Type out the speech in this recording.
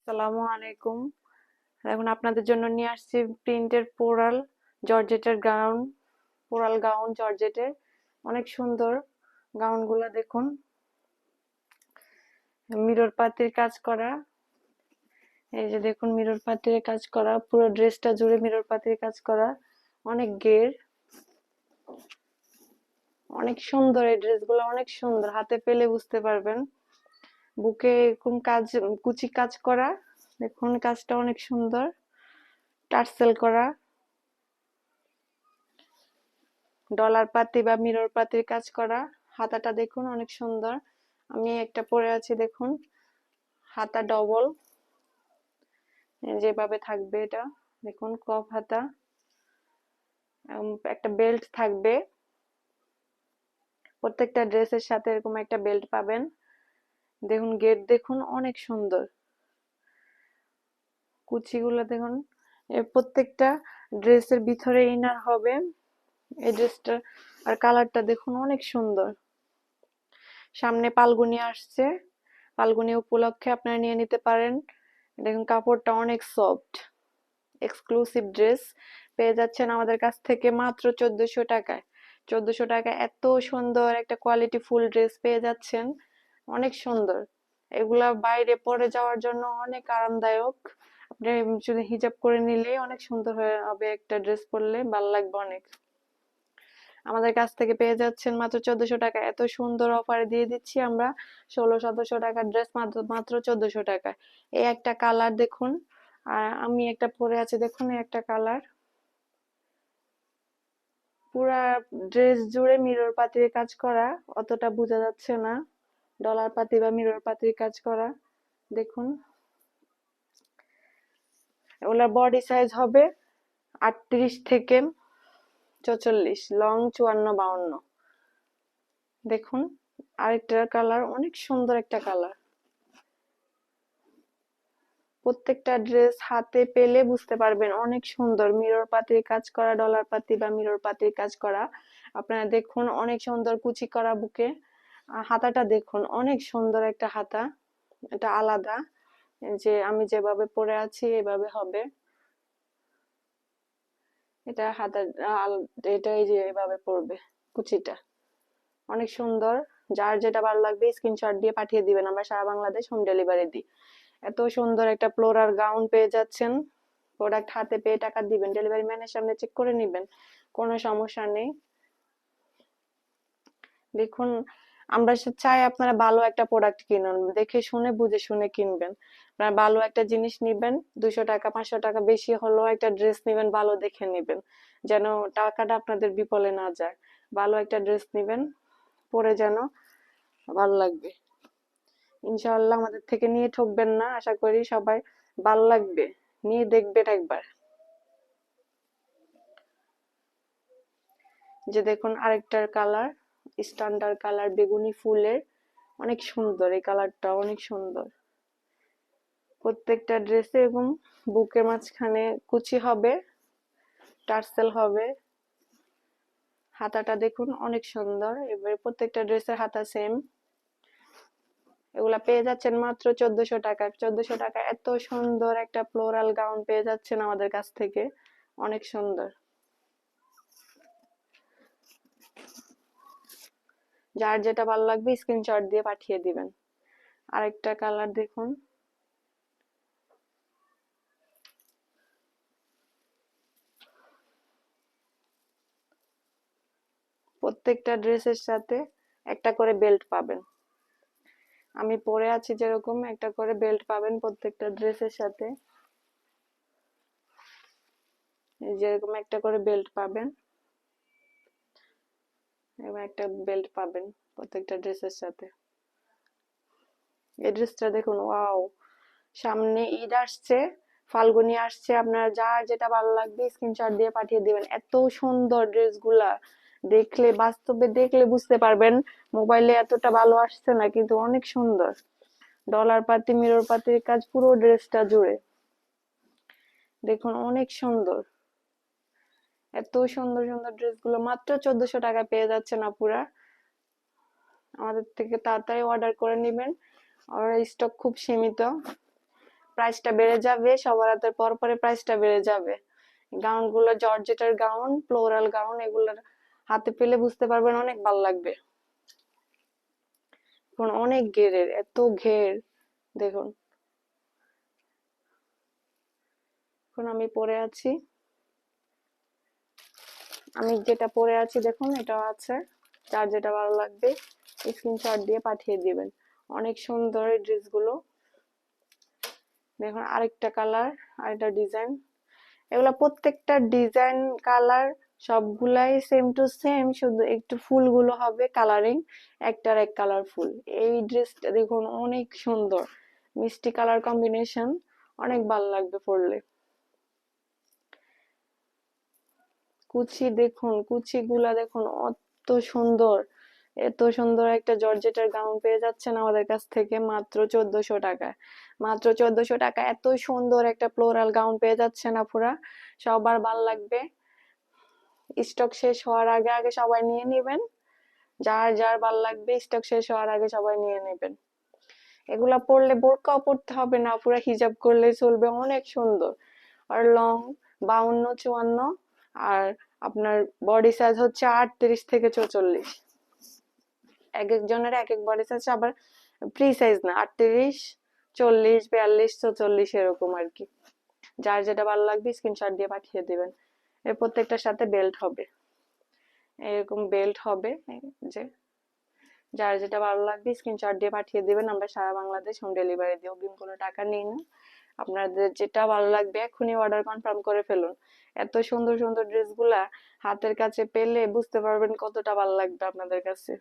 আসসালামু আলাইকুম। এখন আপনাদের জন্য নিয়ে আসছি প্রিন্টের পোরাল জর্জেটের গাউন। পোরাল গাউন জর্জেটের অনেক সুন্দর গাউনগুলো দেখুন। মিরর পাতির কাজ করা, এই যে দেখুন মিরর পাতির কাজ করা, পুরো ড্রেসটা জুড়ে মিরর পাতির কাজ করা, অনেক ঘের, অনেক সুন্দর। এই ড্রেসগুলো অনেক সুন্দর, হাতে পেলে বুঝতে পারবেন। বুকে এরকম কাজ, কুচি কাজ করা, দেখুন কাজটা অনেক সুন্দর, টার্সেল করা, ডলার পাতি বা মিরর পাতির কাজ করা। হাতাটা দেখুন অনেক সুন্দর। আমি একটা পরে আছি দেখুন, হাতা ডবল, যেভাবে থাকবে এটা দেখুন, কফ হাতা। একটা বেল্ট থাকবে, প্রত্যেকটা ড্রেসের সাথে এরকম একটা বেল্ট পাবেন। দেখুন গেট দেখুন অনেক সুন্দর, কুচিগুলো দেখুন। এর প্রত্যেকটা ড্রেসের ভিতরে ইনার হবে। এই ড্রেসটা আর কালারটা দেখুন অনেক সুন্দর। সামনে পালগুনি আসছে, ফাল্গুনী উপলক্ষে আপনারা নিয়ে নিতে পারেন। দেখুন কাপড়টা অনেক সফট, এক্সক্লুসিভ ড্রেস পেয়ে যাচ্ছেন আমাদের কাছ থেকে মাত্র 1400 টাকায়। 1400 টাকায় এত সুন্দর একটা কোয়ালিটি ফুল ড্রেস পেয়ে যাচ্ছেন, অনেক সুন্দর। এগুলা বাইরে পরে যাওয়ার জন্য অনেক আরামদায়ক। আপনি যদি হিজাব করে নিলে অনেক সুন্দর হয়ে হবে, একটা ড্রেস পরলে ভালো লাগবে অনেক। আমাদের কাছ থেকে পেয়ে যাচ্ছেন মাত্র 1400 টাকা। এত সুন্দর অফারে দিয়ে দিচ্ছি আমরা 1600-1700 টাকার ড্রেস মাত্র মাত্র 1400 টাকায়। এই একটা কালার দেখুন, আর আমি একটা পরে আছি দেখুন, এই একটা কালার। পুরা ড্রেস জুড়ে মিরর পাতির কাজ করা, অতটা বোঝা যাচ্ছে না, ডলার পাতি বা মিরর পাতির কাজ করা দেখুন। ওগুলা বডি সাইজ হবে 38 থেকে 44, লং 54-52। দেখুন আরেকটা কালার, অনেক সুন্দর একটা কালার। প্রত্যেকটা ড্রেস হাতে পেলে বুঝতে পারবেন অনেক সুন্দর, মিরর পাতির কাজ করা, ডলার পাতি বা মিরর পাতির কাজ করা। আপনারা দেখুন অনেক সুন্দর কুচি করা বুকে। হাতাটা দেখুন অনেক সুন্দর একটা হাতা, এটা আলাদা। যে আমি যেভাবে পরে আছি এভাবে হবে, এটা হাতা এটা এই যে এভাবে পড়বে কুচিটা, অনেক সুন্দর। যার যেটা ভালো লাগবে স্ক্রিনশট দিয়ে পাঠিয়ে দিবেন, আমরা সারা বাংলাদেশ হোম ডেলিভারি দিই। এত সুন্দর একটা ফ্লোরাল গাউন পেয়ে যাচ্ছেন। প্রোডাক্ট হাতে পেয়ে টাকা দিবেন, ডেলিভারি ম্যানের সামনে চেক করে নিবেন, কোনো সমস্যা নেই। দেখুন আমরা চাই আপনারা ভালো একটা প্রোডাক্ট কিনুন, দেখে শুনে বুঝে শুনে কিনবেন। আপনারা ভালো একটা জিনিস নিবেন, 200 টাকা 500 টাকা বেশি হলেও একটা ড্রেস নিবেন, ভালো দেখে নিবেন, যেন টাকাটা আপনাদের বিপলে না যায়। ভালো একটা ড্রেস নিবেন, পরে যেন ভালো লাগবে। ইনশাআল্লাহ আমাদের থেকে নিয়ে ঠকবেন না, আশা করি সবাই ভালো লাগবে, নিয়ে দেখবেন একবার। যে দেখুন আরেকটার কালার, স্ট্যান্ডার্ড কালার বেগুনি ফুলের, অনেক সুন্দর। এই কালারটা অনেক সুন্দর। প্রত্যেকটা ড্রেসে এবং বুকের মাঝখানে কুচি হবে, টার্সেল হবে। হাতাটা দেখুন অনেক সুন্দর। এবার প্রত্যেকটা ড্রেসের হাতা সেম। এগুলা পেয়ে যাচ্ছেন মাত্র 1400 টাকায়। 1400 টাকা এত সুন্দর একটা ফ্লোরাল গাউন পেয়ে যাচ্ছেন আমাদের কাছ থেকে, অনেক সুন্দর। যার যেটা ভালো লাগবে স্ক্রিনশট দিয়ে পাঠিয়ে দিবেন। আরেকটা কালার দেখুন, প্রত্যেকটা ড্রেসের সাথে একটা করে বেল্ট পাবেন। আমি পরে আছি যেরকম একটা করে বেল্ট পাবেন প্রত্যেকটা ড্রেসের সাথে, যেরকম একটা করে বেল্ট পাবেন এবং একটা বেল্ট পাবেন প্রত্যেকটা ড্রেসের সাথে। এই ড্রেসটা দেখুন, ওয়াও। সামনে ঈদ আসছে, ফাল্গুনি আসছে, আপনার যার যেটা ভালো লাগবে স্ক্রিনশট দিয়ে পাঠিয়ে দিবেন। এত সুন্দর ড্রেসগুলা, দেখলে বাস্তবে দেখলে বুঝতে পারবেন, মোবাইলে এতটা ভালো আসছে না, কিন্তু অনেক সুন্দর। ডলার পাতি মিরর পাতির কাজ পুরো ড্রেসটা জুড়ে, দেখুন অনেক সুন্দর। এত সুন্দর সুন্দর ড্রেসগুলো মাত্র 1400 টাকায় পেয়ে যাচ্ছেন আপুরা। আমাদের থেকে তাড়াতাড়ি অর্ডার করে নেবেন, আর স্টক খুব সীমিত। প্রাইসটা বেড়ে যাবে, সবার হাতের পর পরে প্রাইসটা বেড়ে যাবে। গাউন গুলো জর্জেটের গাউন, ফ্লোরাল গাউন, এগুলোর হাতে পেলে বুঝতে পারবেন অনেক ভালো লাগবে। এখন অনেক ঘেরের, এত ঘের দেখুন। এখন আমি পরে আছি, আমি যেটা পরে আছি দেখুন, এটাও আছে। যার যেটা ভালো লাগবে স্ক্রিনশট দিয়ে পাঠিয়ে দিবেন। অনেক সুন্দর এই ড্রেসগুলো। দেখুন আরেকটা কালার, আরেকটা ডিজাইন। এগুলা প্রত্যেকটা ডিজাইন কালার সবগুলাই সেম টু সেম, শুধু একটু ফুলগুলো হবে কালারিং, একটার এক কালারফুল। এই ড্রেসটা দেখুন অনেক সুন্দর, মিষ্টি কালার কম্বিনেশন, অনেক ভালো লাগবে পরলে। কুচি দেখুন, কুচি গুলা দেখুন, অত সুন্দর। এত সুন্দর একটা জর্জেটের গাউন পেয়ে যাচ্ছেন আমাদের কাছ থেকে মাত্র 1400 টাকায়। মাত্র 1400 টাকা এত সুন্দর একটা ফ্লোরাল গাউন পেয়ে যাচ্ছেন আপুরা, সবার ভাল লাগবে। স্টক শেষ হওয়ার আগে আগে সবাই নিয়ে নেবেন। যার যার ভাল লাগবে স্টক শেষ হওয়ার আগে সবাই নিয়ে নেবেন। এগুলা পরলে বোরকাও পরতে হবে না, পুরা হিজাব করলে চলবে, অনেক সুন্দর। আর লং 52, 54, আর আপনার বডি সাইজ হচ্ছে 38 থেকে 44। এক একজনের এক এক বডি সাইজ, আবার ফ্রি সাইজ না, 38, 40, 42, 44 এরকম আর কি। যার যেটা ভালো লাগবে স্ক্রিনশট দিয়ে পাঠিয়ে দিবেন। এর প্রত্যেকটার সাথে বেল্ট হবে, এরকম বেল্ট হবে। যে যার যেটা ভালো লাগবে স্ক্রিনশট দিয়ে পাঠিয়ে দিবেন। আমরা সারা বাংলাদেশ হোম ডেলিভারি দিই, অগ্রিম কোনো টাকা নেই না। আপনাদের যেটা ভালো লাগবে এখনই অর্ডার কনফার্ম করে ফেলুন। এত সুন্দর সুন্দর ড্রেসগুলা হাতের কাছে পেলে বুঝতে পারবেন কতটা ভালো লাগবে আপনাদের কাছে।